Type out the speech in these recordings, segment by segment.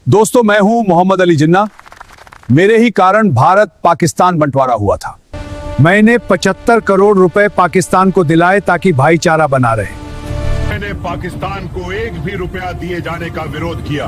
दोस्तों, मैं हूं मोहम्मद अली जिन्ना। मेरे ही कारण भारत पाकिस्तान बंटवारा हुआ था। मैंने 75 करोड़ रुपए पाकिस्तान को दिलाए ताकि भाईचारा बना रहे। मैंने पाकिस्तान को एक भी रुपया दिए जाने का विरोध किया,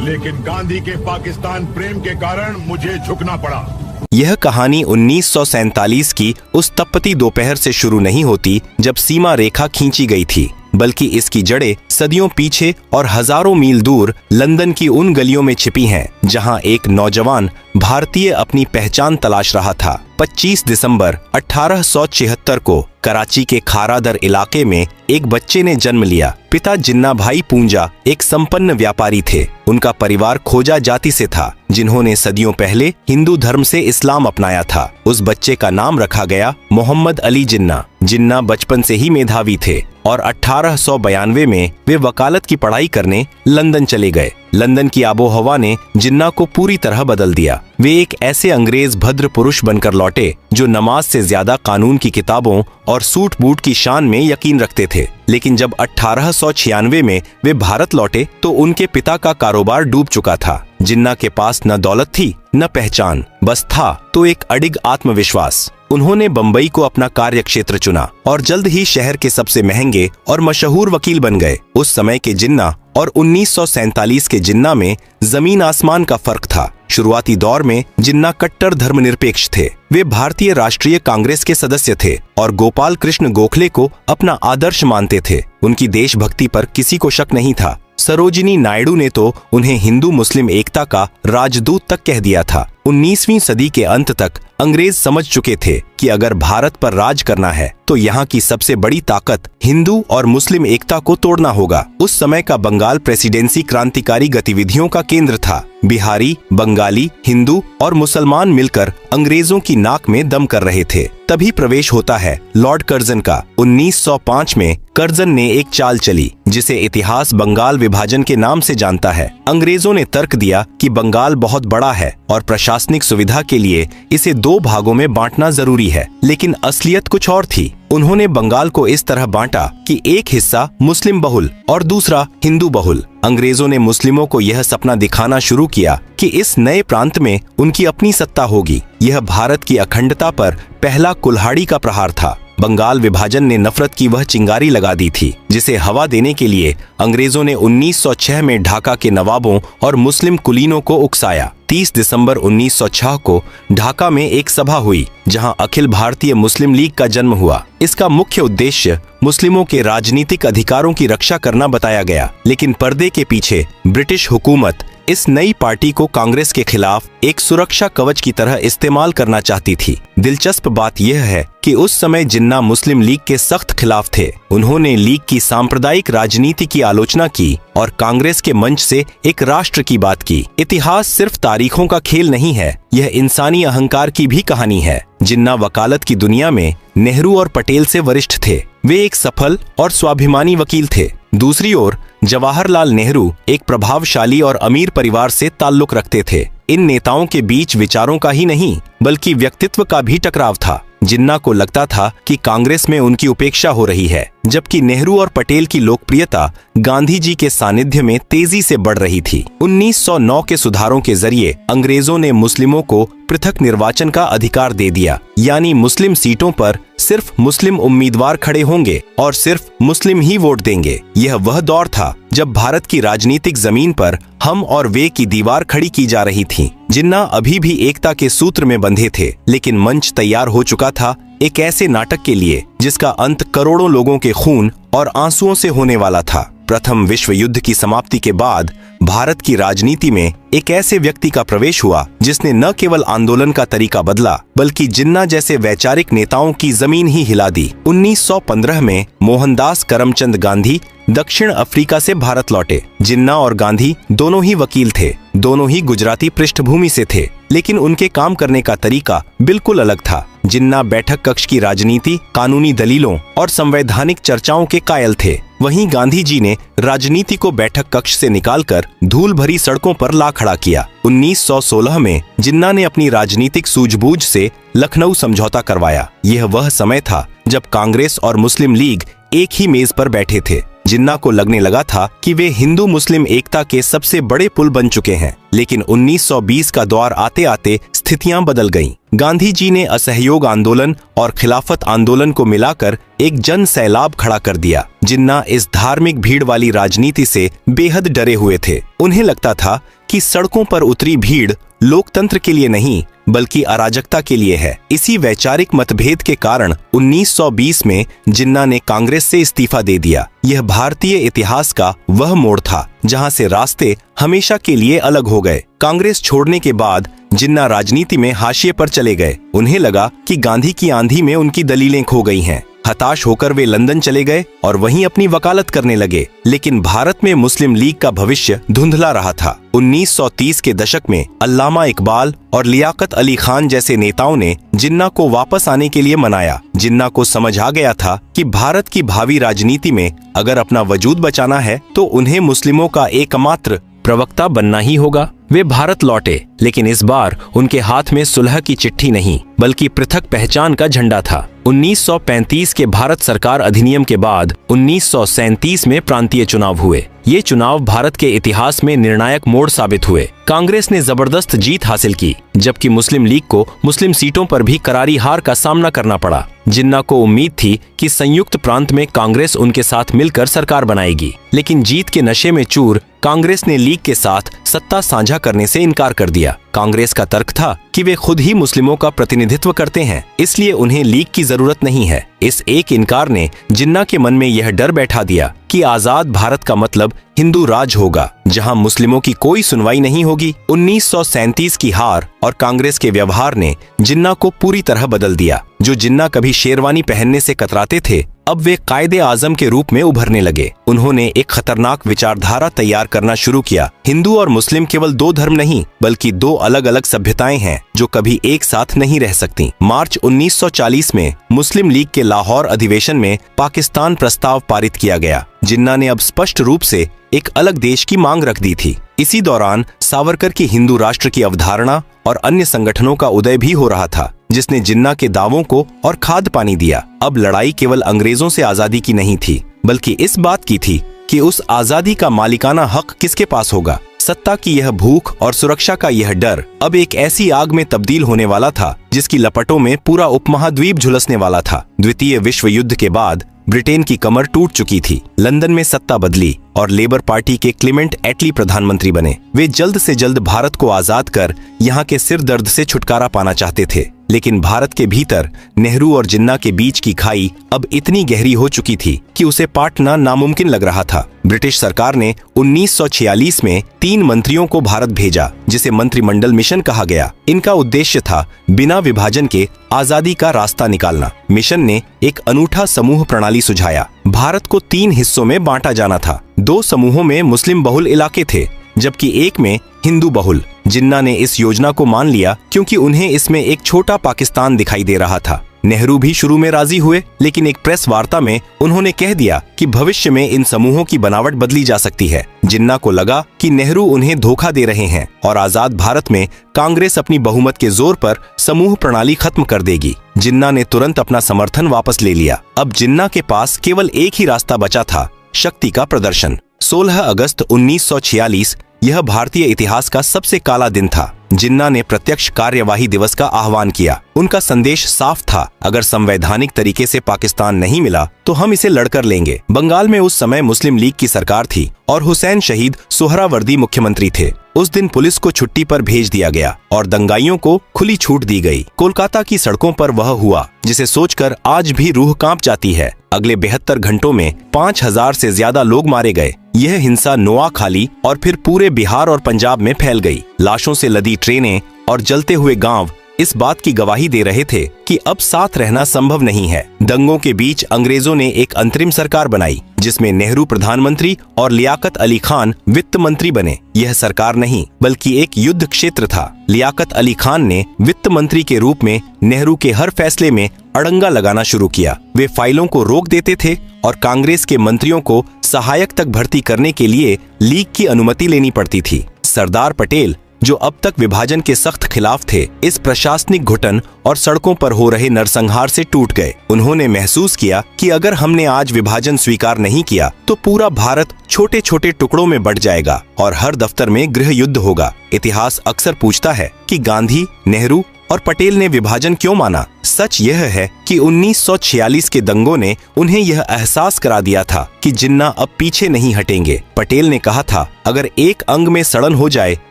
लेकिन गांधी के पाकिस्तान प्रेम के कारण मुझे झुकना पड़ा। यह कहानी 1947 की उस तपती दोपहर से शुरू नहीं होती जब सीमा रेखा खींची गई थी, बल्कि इसकी जड़ें सदियों पीछे और हजारों मील दूर लंदन की उन गलियों में छिपी हैं, जहां एक नौजवान भारतीय अपनी पहचान तलाश रहा था। 25 दिसंबर 1876 को कराची के खारादर इलाके में एक बच्चे ने जन्म लिया। पिता जिन्ना भाई पूंजा एक संपन्न व्यापारी थे। उनका परिवार खोजा जाति से था, जिन्होंने सदियों पहले हिंदू धर्म से इस्लाम अपनाया था। उस बच्चे का नाम रखा गया मोहम्मद अली जिन्ना। जिन्ना बचपन से ही मेधावी थे और 1892 में वे वकालत की पढ़ाई करने लंदन चले गए। लंदन की आबोहवा ने जिन्ना को पूरी तरह बदल दिया। वे एक ऐसे अंग्रेज भद्र पुरुष बनकर लौटे जो नमाज से ज्यादा कानून की किताबों और सूट बूट की शान में यकीन रखते थे। लेकिन जब 1896 में वे भारत लौटे तो उनके पिता का कारोबार डूब चुका था। जिन्ना के पास न दौलत थी न पहचान, बस था तो एक अडिग आत्मविश्वास। उन्होंने बंबई को अपना कार्य क्षेत्र चुना और जल्द ही शहर के सबसे महंगे और मशहूर वकील बन गए। उस समय के जिन्ना और 1947 के जिन्ना में जमीन आसमान का फर्क था। शुरुआती दौर में जिन्ना कट्टर धर्मनिरपेक्ष थे। वे भारतीय राष्ट्रीय कांग्रेस के सदस्य थे और गोपाल कृष्ण गोखले को अपना आदर्श मानते थे। उनकी देशभक्ति पर किसी को शक नहीं था। सरोजिनी नायडू ने तो उन्हें हिंदू मुस्लिम एकता का राजदूत तक कह दिया था। 19वीं सदी के अंत तक अंग्रेज समझ चुके थे कि अगर भारत पर राज करना है तो यहाँ की सबसे बड़ी ताकत हिंदू और मुस्लिम एकता को तोड़ना होगा। उस समय का बंगाल प्रेसिडेंसी क्रांतिकारी गतिविधियों का केंद्र था। बिहारी, बंगाली, हिंदू और मुसलमान मिलकर अंग्रेजों की नाक में दम कर रहे थे। तभी प्रवेश होता है लॉर्ड कर्जन का। 1905 में कर्जन ने एक चाल चली जिसे इतिहास बंगाल विभाजन के नाम से जानता है। अंग्रेजों ने तर्क दिया कि बंगाल बहुत बड़ा है और प्रशासनिक सुविधा के लिए इसे 2 भागों में बांटना जरूरी है, लेकिन असलियत कुछ और थी। उन्होंने बंगाल को इस तरह बांटा कि एक हिस्सा मुस्लिम बहुल और दूसरा हिंदू बहुल। अंग्रेजों ने मुस्लिमों को यह सपना दिखाना शुरू किया कि इस नए प्रांत में उनकी अपनी सत्ता होगी। यह भारत की अखंडता पर पहला कुल्हाड़ी का प्रहार था। बंगाल विभाजन ने नफरत की वह चिंगारी लगा दी थी जिसे हवा देने के लिए अंग्रेजों ने 1906 में ढाका के नवाबों और मुस्लिम कुलीनों को उकसाया। 30 दिसंबर 1906 को ढाका में एक सभा हुई जहां अखिल भारतीय मुस्लिम लीग का जन्म हुआ। इसका मुख्य उद्देश्य मुस्लिमों के राजनीतिक अधिकारों की रक्षा करना बताया गया, लेकिन पर्दे के पीछे ब्रिटिश हुकूमत इस नई पार्टी को कांग्रेस के खिलाफ एक सुरक्षा कवच की तरह इस्तेमाल करना चाहती थी। दिलचस्प बात यह है कि उस समय जिन्ना मुस्लिम लीग के सख्त खिलाफ थे। उन्होंने लीग की सांप्रदायिक राजनीति की आलोचना की और कांग्रेस के मंच से एक राष्ट्र की बात की। इतिहास सिर्फ तारीखों का खेल नहीं है, यह इंसानी अहंकार की भी कहानी है। जिन्ना वकालत की दुनिया में नेहरू और पटेल से वरिष्ठ थे। वे एक सफल और स्वाभिमानी वकील थे। दूसरी ओर जवाहरलाल नेहरू एक प्रभावशाली और अमीर परिवार से ताल्लुक रखते थे। इन नेताओं के बीच विचारों का ही नहीं बल्कि व्यक्तित्व का भी टकराव था। जिन्ना को लगता था कि कांग्रेस में उनकी उपेक्षा हो रही है, जबकि नेहरू और पटेल की लोकप्रियता गांधी जी के सानिध्य में तेजी से बढ़ रही थी। 1909 के सुधारों के जरिए अंग्रेजों ने मुस्लिमों को पृथक निर्वाचन का अधिकार दे दिया, यानी मुस्लिम सीटों पर सिर्फ मुस्लिम उम्मीदवार खड़े होंगे और सिर्फ मुस्लिम ही वोट देंगे। यह वह दौर था जब भारत की राजनीतिक जमीन पर हम और वे की दीवार खड़ी की जा रही थी। जिन्ना अभी भी एकता के सूत्र में बंधे थे, लेकिन मंच तैयार हो चुका था एक ऐसे नाटक के लिए जिसका अंत करोड़ों लोगों के खून और आंसुओं से होने वाला था। प्रथम विश्व युद्ध की समाप्ति के बाद भारत की राजनीति में एक ऐसे व्यक्ति का प्रवेश हुआ जिसने न केवल आंदोलन का तरीका बदला बल्कि जिन्ना जैसे वैचारिक नेताओं की जमीन ही हिला दी। 1915 में मोहनदास करमचंद गांधी दक्षिण अफ्रीका से भारत लौटे। जिन्ना और गांधी दोनों ही वकील थे, दोनों ही गुजराती पृष्ठभूमि से थे, लेकिन उनके काम करने का तरीका बिल्कुल अलग था। जिन्ना बैठक कक्ष की राजनीति, कानूनी दलीलों और संवैधानिक चर्चाओं के कायल थे, वहीं गांधी जी ने राजनीति को बैठक कक्ष से निकालकर धूल भरी सड़कों पर ला खड़ा किया। 1916 में जिन्ना ने अपनी राजनीतिक सूझबूझ से लखनऊ समझौता करवाया। यह वह समय था जब कांग्रेस और मुस्लिम लीग एक ही मेज पर बैठे थे। जिन्ना को लगने लगा था कि वे हिंदू मुस्लिम एकता के सबसे बड़े पुल बन चुके हैं। लेकिन 1920 का दौर आते आते स्थितियां बदल गईं। गांधी जी ने असहयोग आंदोलन और खिलाफत आंदोलन को मिलाकर एक जन सैलाब खड़ा कर दिया। जिन्ना इस धार्मिक भीड़ वाली राजनीति से बेहद डरे हुए थे। उन्हें लगता था कि सड़कों पर उतरी भीड़ लोकतंत्र के लिए नहीं बल्कि अराजकता के लिए है। इसी वैचारिक मतभेद के कारण 1920 में जिन्ना ने कांग्रेस से इस्तीफा दे दिया। यह भारतीय इतिहास का वह मोड़ था जहां से रास्ते हमेशा के लिए अलग हो गए। कांग्रेस छोड़ने के बाद जिन्ना राजनीति में हाशिए पर चले गए। उन्हें लगा कि गांधी की आंधी में उनकी दलीलें खो गई हैं। हताश होकर वे लंदन चले गए और वहीं अपनी वकालत करने लगे। लेकिन भारत में मुस्लिम लीग का भविष्य धुंधला रहा था। 1930 के दशक में अल्लामा इकबाल और लियाकत अली खान जैसे नेताओं ने जिन्ना को वापस आने के लिए मनाया। जिन्ना को समझ आ गया था कि भारत की भावी राजनीति में अगर अपना वजूद बचाना है तो उन्हें मुस्लिमों का एकमात्र प्रवक्ता बनना ही होगा। वे भारत लौटे, लेकिन इस बार उनके हाथ में सुलह की चिट्ठी नहीं बल्कि पृथक पहचान का झंडा था। 1935 के भारत सरकार अधिनियम के बाद 1937 में प्रांतीय चुनाव हुए। ये चुनाव भारत के इतिहास में निर्णायक मोड़ साबित हुए। कांग्रेस ने जबरदस्त जीत हासिल की, जबकि मुस्लिम लीग को मुस्लिम सीटों पर भी करारी हार का सामना करना पड़ा। जिन्ना को उम्मीद थी कि संयुक्त प्रांत में कांग्रेस उनके साथ मिलकर सरकार बनाएगी, लेकिन जीत के नशे में चूर कांग्रेस ने लीग के साथ सत्ता साझा करने से इनकार कर दिया। कांग्रेस का तर्क था कि वे खुद ही मुस्लिमों का प्रतिनिधित्व करते हैं, इसलिए उन्हें लीग की जरूरत नहीं है। इस एक इनकार ने जिन्ना के मन में यह डर बैठा दिया कि आजाद भारत का मतलब हिंदू राज होगा, जहां मुस्लिमों की कोई सुनवाई नहीं होगी। 1937 की हार और कांग्रेस के व्यवहार ने जिन्ना को पूरी तरह बदल दिया। जो जिन्ना कभी शेरवानी पहनने से कतराते थे, अब वे कायदे आजम के रूप में उभरने लगे। उन्होंने एक खतरनाक विचारधारा तैयार करना शुरू किया। हिंदू और मुस्लिम केवल दो धर्म नहीं बल्कि दो अलग अलग सभ्यताएं हैं जो कभी एक साथ नहीं रह सकती। मार्च 1940 में मुस्लिम लीग के लाहौर अधिवेशन में पाकिस्तान प्रस्ताव पारित किया गया। जिन्ना ने अब स्पष्ट रूप से एक अलग देश की मांग रख दी थी। इसी दौरान सावरकर की हिंदू राष्ट्र की अवधारणा और अन्य संगठनों का उदय भी हो रहा था, जिसने जिन्ना के दावों को और खाद पानी दिया। अब लड़ाई केवल अंग्रेजों से आजादी की नहीं थी, बल्कि इस बात की थी कि उस आजादी का मालिकाना हक किसके पास होगा। सत्ता की यह भूख और सुरक्षा का यह डर अब एक ऐसी आग में तब्दील होने वाला था जिसकी लपटों में पूरा उपमहाद्वीप झुलसने वाला था। द्वितीय विश्व युद्ध के बाद ब्रिटेन की कमर टूट चुकी थी। लंदन में सत्ता बदली और लेबर पार्टी के क्लेमेंट एटली प्रधानमंत्री बने। वे जल्द से जल्द भारत को आजाद कर यहाँ के सिर दर्द से छुटकारा पाना चाहते थे, लेकिन भारत के भीतर नेहरू और जिन्ना के बीच की खाई अब इतनी गहरी हो चुकी थी कि उसे पाटना नामुमकिन लग रहा था। ब्रिटिश सरकार ने 1946 में 3 मंत्रियों को भारत भेजा, जिसे मंत्रिमंडल मिशन कहा गया। इनका उद्देश्य था बिना विभाजन के आजादी का रास्ता निकालना। मिशन ने एक अनूठा समूह प्रणाली सुझाया। भारत को 3 हिस्सों में बांटा जाना था। 2 समूहों में मुस्लिम बहुल इलाके थे, जबकि एक में हिंदू बहुल। जिन्ना ने इस योजना को मान लिया क्योंकि उन्हें इसमें एक छोटा पाकिस्तान दिखाई दे रहा था। नेहरू भी शुरू में राजी हुए, लेकिन एक प्रेस वार्ता में उन्होंने कह दिया कि भविष्य में इन समूहों की बनावट बदली जा सकती है। जिन्ना को लगा कि नेहरू उन्हें धोखा दे रहे हैं और आजाद भारत में कांग्रेस अपनी बहुमत के जोर पर समूह प्रणाली खत्म कर देगी। जिन्ना ने तुरंत अपना समर्थन वापस ले लिया। अब जिन्ना के पास केवल एक ही रास्ता बचा था, शक्ति का प्रदर्शन। 16 अगस्त 1946 यह भारतीय इतिहास का सबसे काला दिन था। जिन्ना ने प्रत्यक्ष कार्यवाही दिवस का आह्वान किया। उनका संदेश साफ था, अगर संवैधानिक तरीके से पाकिस्तान नहीं मिला तो हम इसे लड़कर लेंगे। बंगाल में उस समय मुस्लिम लीग की सरकार थी और हुसैन शहीद सोहरावर्दी मुख्यमंत्री थे। उस दिन पुलिस को छुट्टी पर भेज दिया गया और दंगाइयों को खुली छूट दी गई। कोलकाता की सड़कों पर वह हुआ जिसे सोचकर आज भी रूह कांप जाती है। अगले 72 घंटों में 5000 से ज्यादा लोग मारे गए। यह हिंसा नोआखाली और फिर पूरे बिहार और पंजाब में फैल गई। लाशों से लदी ट्रेनें और जलते हुए गांव इस बात की गवाही दे रहे थे कि अब साथ रहना संभव नहीं है। दंगों के बीच अंग्रेजों ने एक अंतरिम सरकार बनाई, जिसमें नेहरू प्रधानमंत्री और लियाकत अली खान वित्त मंत्री बने। यह सरकार नहीं बल्कि एक युद्ध क्षेत्र था। लियाकत अली खान ने वित्त मंत्री के रूप में नेहरू के हर फैसले में अड़ंगा लगाना शुरू किया। वे फाइलों को रोक देते थे और कांग्रेस के मंत्रियों को सहायक तक भर्ती करने के लिए लीग की अनुमति लेनी पड़ती थी। सरदार पटेल जो अब तक विभाजन के सख्त खिलाफ थे, इस प्रशासनिक घुटन और सड़कों पर हो रहे नरसंहार से टूट गए। उन्होंने महसूस किया कि अगर हमने आज विभाजन स्वीकार नहीं किया तो पूरा भारत छोटे छोटे टुकड़ों में बंट जाएगा और हर दफ्तर में गृह युद्ध होगा। इतिहास अक्सर पूछता है कि गांधी, नेहरू और पटेल ने विभाजन क्यों माना। सच यह है कि 1946 के दंगों ने उन्हें यह एहसास करा दिया था कि जिन्ना अब पीछे नहीं हटेंगे। पटेल ने कहा था, अगर एक अंग में सड़न हो जाए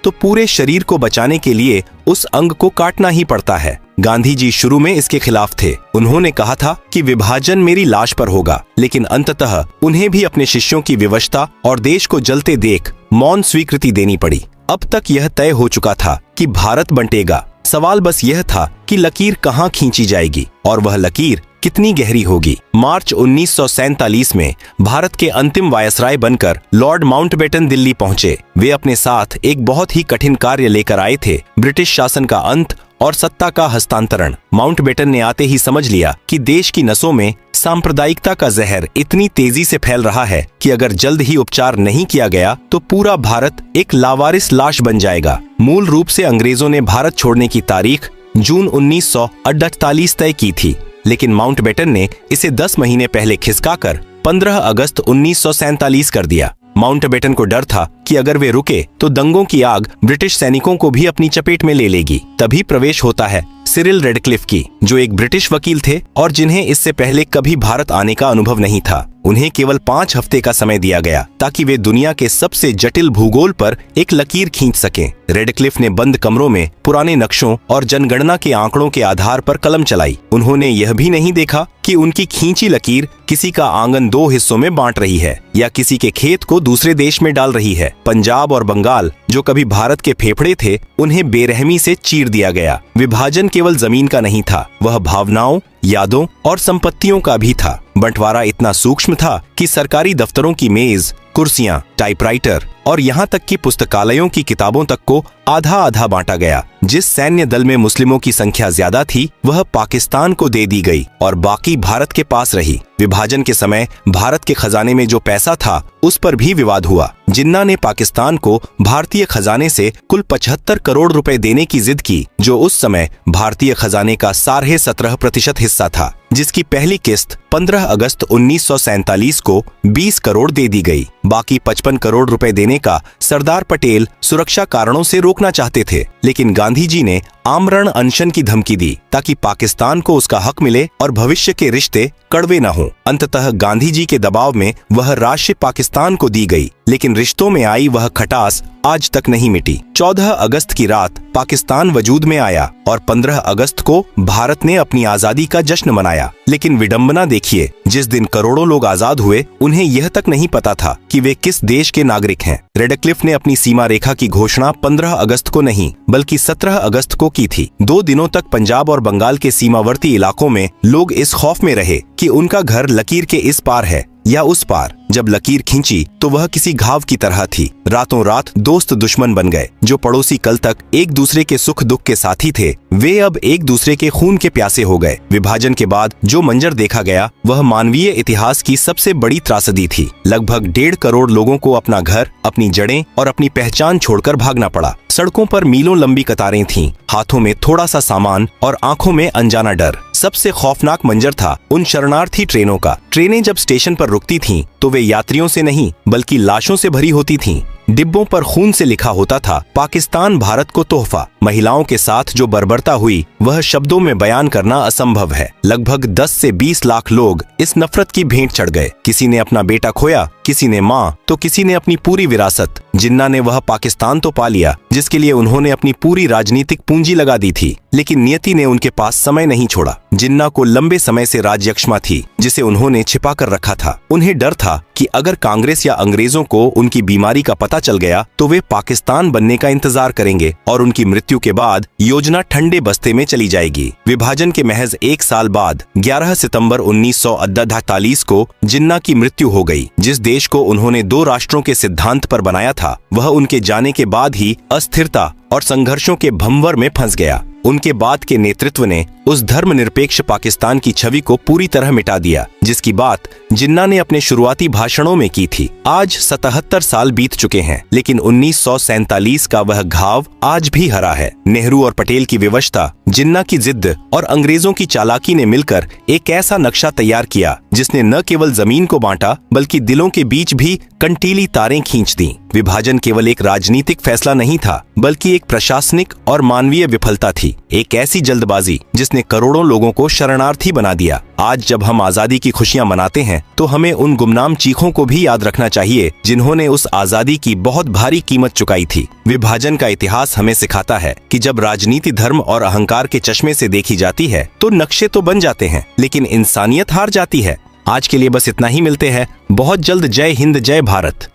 तो पूरे शरीर को बचाने के लिए उस अंग को काटना ही पड़ता है। गांधी जी शुरू में इसके खिलाफ थे। उन्होंने कहा था कि विभाजन मेरी लाश पर होगा, लेकिन अंततः उन्हें भी अपने शिष्यों की विवशता और देश को जलते देख मौन स्वीकृति देनी पड़ी। अब तक यह तय हो चुका था कि भारत बंटेगा। सवाल बस यह था कि लकीर कहां खींची जाएगी और वह लकीर कितनी गहरी होगी। मार्च 1947 में भारत के अंतिम वायसराय बनकर लॉर्ड माउंटबेटन दिल्ली पहुंचे। वे अपने साथ एक बहुत ही कठिन कार्य लेकर आए थे, ब्रिटिश शासन का अंत और सत्ता का हस्तांतरण। माउंटबेटन ने आते ही समझ लिया कि देश की नसों में सांप्रदायिकता का जहर इतनी तेजी से फैल रहा है कि अगर जल्द ही उपचार नहीं किया गया तो पूरा भारत एक लावारिस लाश बन जाएगा। मूल रूप से अंग्रेजों ने भारत छोड़ने की तारीख जून 1948 तय की थी, लेकिन माउंटबेटन ने इसे 10 महीने पहले खिसकाकर 15 अगस्त 1947 कर दिया। माउंटबेटन को डर था कि अगर वे रुके तो दंगों की आग ब्रिटिश सैनिकों को भी अपनी चपेट में ले लेगी। तभी प्रवेश होता है सिरिल रेडक्लिफ की, जो एक ब्रिटिश वकील थे और जिन्हें इससे पहले कभी भारत आने का अनुभव नहीं था। उन्हें केवल 5 हफ्ते का समय दिया गया ताकि वे दुनिया के सबसे जटिल भूगोल पर एक लकीर खींच सकें। रेडक्लिफ ने बंद कमरों में पुराने नक्शों और जनगणना के आंकड़ों के आधार पर कलम चलाई। उन्होंने यह भी नहीं देखा कि उनकी खींची लकीर किसी का आंगन 2 हिस्सों में बांट रही है या किसी के खेत को दूसरे देश में डाल रही है। पंजाब और बंगाल, जो कभी भारत के फेफड़े थे, उन्हें बेरहमी से चीर दिया गया। विभाजन केवल जमीन का नहीं था, वह भावनाओं, यादों और संपत्तियों का भी था। बंटवारा इतना सूक्ष्म था कि सरकारी दफ्तरों की मेज, कुर्सियां, टाइपराइटर और यहाँ तक कि पुस्तकालयों की किताबों तक को आधा आधा बांटा गया। जिस सैन्य दल में मुस्लिमों की संख्या ज्यादा थी वह पाकिस्तान को दे दी गई और बाकी भारत के पास रही। विभाजन के समय भारत के खजाने में जो पैसा था उस पर भी विवाद हुआ। जिन्ना ने पाकिस्तान को भारतीय खजाने से कुल 75 करोड़ रुपए देने की जिद की, जो उस समय भारतीय खजाने का 17.5% हिस्सा था, जिसकी पहली किस्त 15 अगस्त 1947 को 20 करोड़ दे दी गई। बाकी 55 करोड़ रुपए देने का सरदार पटेल सुरक्षा कारणों से रोकना चाहते थे, लेकिन गांधी जी ने आमरण अनशन की धमकी दी ताकि पाकिस्तान को उसका हक मिले और भविष्य के रिश्ते कड़वे न हों। अंततः गांधी जी के दबाव में वह राशि पाकिस्तान को दी गई, लेकिन रिश्तों में आई वह खटास आज तक नहीं मिटी। 14 अगस्त की रात पाकिस्तान वजूद में आया और 15 अगस्त को भारत ने अपनी आजादी का जश्न मनाया। लेकिन विडंबना देखिए, जिस दिन करोड़ों लोग आजाद हुए उन्हें यह तक नहीं पता था कि वे किस देश के नागरिक हैं। रेडक्लिफ ने अपनी सीमा रेखा की घोषणा 15 अगस्त को नहीं बल्कि 17 अगस्त को की थी। 2 दिनों तक पंजाब और बंगाल के सीमावर्ती इलाकों में लोग इस खौफ में रहे कि उनका घर लकीर के इस पार है या उस पार। जब लकीर खींची तो वह किसी घाव की तरह थी। रातों रात दोस्त दुश्मन बन गए। जो पड़ोसी कल तक एक दूसरे के सुख दुख के साथी थे, वे अब एक दूसरे के खून के प्यासे हो गए। विभाजन के बाद जो मंजर देखा गया वह मानवीय इतिहास की सबसे बड़ी त्रासदी थी। लगभग 1.5 करोड़ लोगों को अपना घर, अपनी जड़ें और अपनी पहचान छोड़कर भागना पड़ा। सड़कों पर मीलों लंबी कतारें थीं, हाथों में थोड़ा सा सामान और आंखों में अनजाना डर। सबसे खौफनाक मंजर था उन शरणार्थी ट्रेनों का। ट्रेनें जब स्टेशन पर रुकती थीं तो वे यात्रियों से नहीं बल्कि लाशों से भरी होती थीं। डिब्बों पर खून से लिखा होता था, पाकिस्तान भारत को तोहफा। महिलाओं के साथ जो बर्बरता हुई वह शब्दों में बयान करना असंभव है। लगभग 10 से 20 लाख लोग इस नफरत की भेंट चढ़ गए। किसी ने अपना बेटा खोया, किसी ने माँ, तो किसी ने अपनी पूरी विरासत। जिन्ना ने वह पाकिस्तान तो पा लिया जिसके लिए उन्होंने अपनी पूरी राजनीतिक पूंजी लगा दी थी, लेकिन नियति ने उनके पास समय नहीं छोड़ा। जिन्ना को लंबे समय से राजयक्ष्मा थी जिसे उन्होंने छिपा कर रखा था। उन्हें डर था कि अगर कांग्रेस या अंग्रेजों को उनकी बीमारी का पता चल गया तो वे पाकिस्तान बनने का इंतजार करेंगे और उनकी मृत्यु के बाद योजना ठंडे बस्ते में चली जाएगी। विभाजन के महज 1 साल बाद 11 सितंबर 1948 को जिन्ना की मृत्यु हो गई। जिस देश को उन्होंने 2 राष्ट्रों के सिद्धांत पर बनाया था वह उनके जाने के बाद ही अस्थिरता और संघर्षों के भंवर में फंस गया। उनके बाद के नेतृत्व ने उस धर्मनिरपेक्ष पाकिस्तान की छवि को पूरी तरह मिटा दिया, जिसकी बात जिन्ना ने अपने शुरुआती भाषणों में की थी। आज 77 साल बीत चुके हैं, लेकिन 1947 का वह घाव आज भी हरा है। नेहरू और पटेल की विवशता, जिन्ना की जिद्द और अंग्रेजों की चालाकी ने मिलकर एक ऐसा नक्शा तैयार किया जिसने न केवल जमीन को बांटा बल्कि दिलों के बीच भी कंटीली तारें खींच दी। विभाजन केवल एक राजनीतिक फैसला नहीं था, बल्कि एक प्रशासनिक और मानवीय विफलता थी, एक ऐसी जल्दबाजी जिसने करोड़ों लोगों को शरणार्थी बना दिया। आज जब हम आजादी की खुशियां मनाते हैं तो हमें उन गुमनाम चीखों को भी याद रखना चाहिए जिन्होंने उस आजादी की बहुत भारी कीमत चुकाई थी। विभाजन का इतिहास हमें सिखाता है कि जब राजनीति धर्म और अहंकार के चश्मे से देखी जाती है तो नक्शे तो बन जाते हैं, लेकिन इंसानियत हार जाती है। आज के लिए बस इतना ही, मिलते हैं बहुत जल्द। जय हिंद, जय भारत।